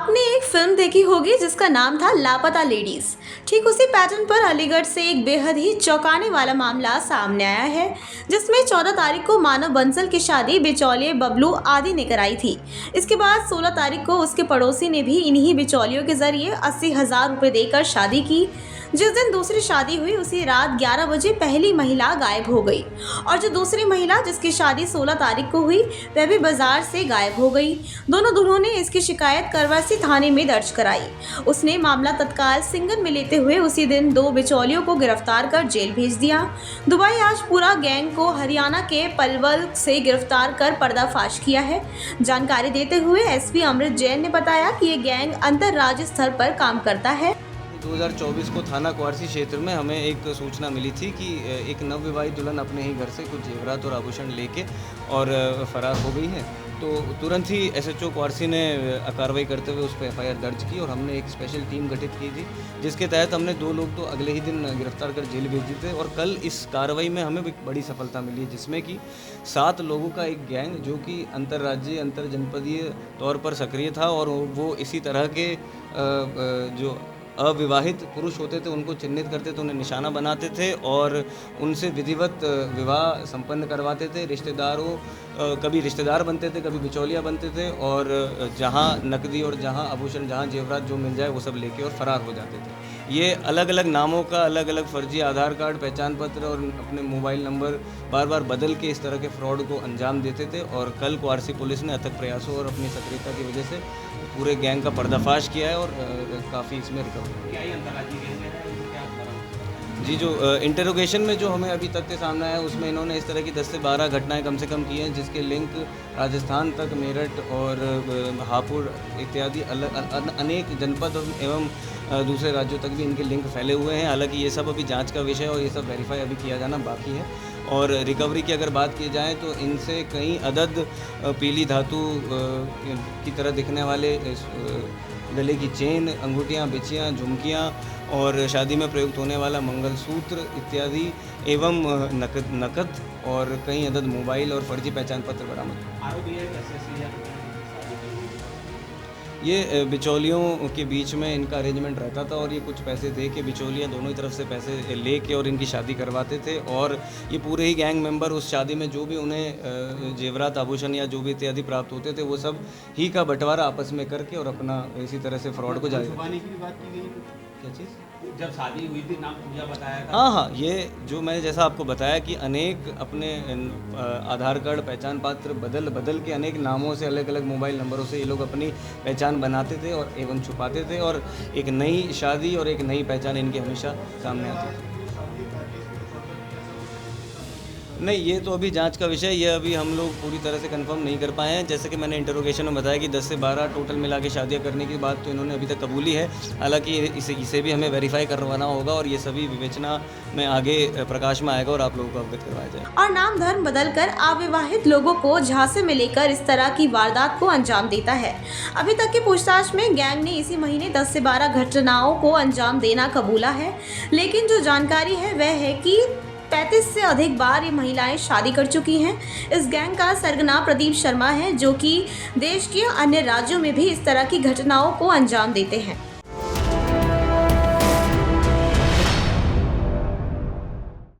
आपने एक फिल्म देखी होगी जिसका नाम था लापता लेडीज। ठीक उसी पैटर्न पर अलीगढ़ से एक बेहद ही चौंकाने वाला मामला सामने आया है, जिसमें 14 तारीख को मानव बंसल की शादी बिचौलिए बबलू आदि ने कराई थी। इसके बाद 16 तारीख को उसके पड़ोसी ने भी इन्हीं बिचौलियों के जरिए 80,000 रुपये देकर शादी की। जिस दिन दूसरी शादी हुई उसी रात 11 बजे पहली महिला गायब हो गई और जो दूसरी महिला जिसकी शादी 16 तारीख को हुई वह भी बाजार से गायब हो गई। दोनों दुल्हों ने इसकी शिकायत करवासी थाने में दर्ज कराई। उसने मामला तत्काल सिंगन में लेते हुए उसी दिन 2 बिचौलियों को गिरफ्तार कर जेल भेज दिया। दुबई आज पूरा गैंग को हरियाणा के पलवल से गिरफ्तार कर पर्दाफाश किया है। जानकारी देते हुए एसपी अमृत जैन ने बताया कि ये गैंग अंतर्राज्यीय स्तर पर काम करता है। 2024 को थाना क्वारसी क्षेत्र में हमें एक सूचना मिली थी कि एक नवविवाहित दुल्हन अपने ही घर से कुछ जेवरात और आभूषण लेके और फरार हो गई है। तो तुरंत ही एसएचओ क्वारसी ने कार्रवाई करते हुए उस पर एफआईआर दर्ज की और हमने एक स्पेशल टीम गठित की थी, जिसके तहत हमने 2 लोग तो अगले ही दिन गिरफ्तार कर जेल भेज दिए थे। और कल इस कार्रवाई में हमें एक बड़ी सफलता मिली है, जिसमें कि 7 लोगों का एक गैंग जो कि अंतर्राज्यीय अंतरजनपदीय तौर पर सक्रिय था और वो इसी तरह के जो अविवाहित पुरुष होते थे उनको चिन्हित करते थे, उन्हें निशाना बनाते थे और उनसे विधिवत विवाह संपन्न करवाते थे। रिश्तेदारों कभी रिश्तेदार बनते थे, कभी बिचौलिया बनते थे और जहां नकदी और जहां आभूषण, जहां जेवरात जो मिल जाए वो सब लेके और फरार हो जाते थे। ये अलग अलग नामों का, अलग अलग फर्जी आधार कार्ड, पहचान पत्र और अपने मोबाइल नंबर बार बार बदल के इस तरह के फ्रॉड को अंजाम देते थे। और कल क्वारसी पुलिस ने अथक प्रयासों और अपनी सक्रियता की वजह से पूरे गैंग का पर्दाफाश किया है और काफ़ी इसमें रिकवरी किया है। जी, जो इंटरोगेशन में जो हमें अभी तथ्य सामने आया उसमें इन्होंने इस तरह की 10 से 12 घटनाएं कम से कम की हैं, जिसके लिंक राजस्थान तक, मेरठ और हापुड़ इत्यादि अनेक जनपद एवं दूसरे राज्यों तक भी इनके लिंक फैले हुए हैं। हालांकि ये सब अभी जांच का विषय और ये सब वेरीफाई अभी किया जाना बाकी है। और रिकवरी की अगर बात की जाए तो इनसे कई अदद पीली धातु की तरह दिखने वाले गले की चेन, अंगूठियाँ, बिछियाँ, झुमकियाँ और शादी में प्रयुक्त होने वाला मंगलसूत्र इत्यादि एवं नकद और कई अदद मोबाइल और फर्जी पहचान पत्र बरामद। ये बिचौलियों के बीच में इनका अरेंजमेंट रहता था और ये कुछ पैसे दे के बिचौलियाँ दोनों ही तरफ से पैसे ले के और इनकी शादी करवाते थे। और ये पूरे ही गैंग मेंबर उस शादी में जो भी उन्हें जेवरात, आभूषण या जो भी इत्यादि प्राप्त होते थे वो सब ही का बंटवारा आपस में करके और अपना इसी तरह से फ्रॉड को जारी रखते। की भी बात की गई, क्या चीज़? जब शादी हुई थी नाम पूजा बताया था। हाँ, ये जो मैंने जैसा आपको बताया कि अनेक अपने आधार कार्ड, पहचान पत्र बदल के अनेक नामों से, अलग अलग मोबाइल नंबरों से ये लोग अपनी पहचान बनाते थे और एवं छुपाते थे और एक नई शादी और एक नई पहचान इनकी हमेशा सामने आती थी। नहीं, ये तो अभी जांच का विषय, ये अभी हम लोग पूरी तरह से कंफर्म नहीं कर पाए हैं। जैसे कि मैंने इंटरोगेशन में बताया कि 10 से 12 टोटल मिला के शादियाँ करने की बात तो इन्होंने अभी तक कबूली है। हालांकि इसे भी हमें वेरीफाई करवाना होगा और ये सभी विवेचना में आगे प्रकाश में आएगा और आप लोगों को अवगत करवाया जाएगा। और नाम धर्म बदलकर अविवाहित लोगों को झांसे में लेकर इस तरह की वारदात को अंजाम देता है। अभी तक की पूछताछ में गैंग ने इसी महीने 10 से 12 घटनाओं को अंजाम देना कबूला है, लेकिन जो जानकारी है वह है कि 35 से अधिक बार ये महिलाएं शादी कर चुकी हैं। इस गैंग का सरगना प्रदीप शर्मा है, जो कि देश के अन्य राज्यों में भी इस तरह की घटनाओं को अंजाम देते हैं।